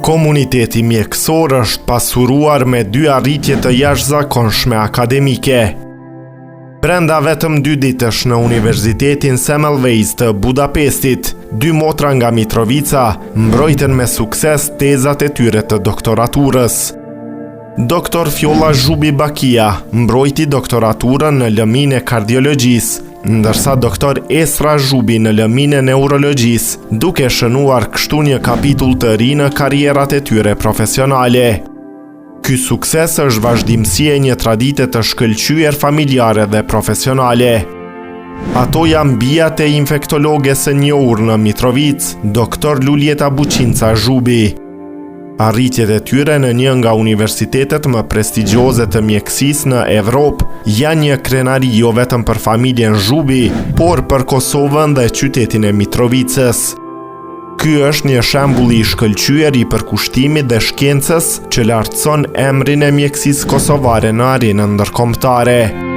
Komuniteti mjekësor është pasuruar me 2 arritje të jashtëzakonshme akademike. Brenda vetëm 2 ditësh në Universitetin Semmelweis të Budapestit, 2 motra nga Mitrovica mbrojtën me sukses tezat e tyre të doktoraturës. Doktor Fjolla Zhubi Bakia mbrojti doktoraturën në lëmin e kardiologjisë, ndërsa doktor Esra Zhubi në lëmin e neurologjisë, duke shënuar kështu një kapitull të ri në karrierat e tyre profesionale. Ky sukses është vazhdimsi e një tradite të shkëlqyer familjare dhe profesionale. Ato janë bijat e infektologes së njohur në Mitrovic, doktor Luljeta Buçinca Zhubi. Arritjet e tyre në një nga universitetet më prestigjioze të mjekësisë në Evropë janë një krenari jo vetëm për familjen Zhubi, por për Kosovën dhe qytetin e Mitrovicës. Ky është një shembull i shkëlqyer i përkushtimit dhe shkencës që lartëson emrin e mjekësisë kosovare në arenën ndërkombëtare.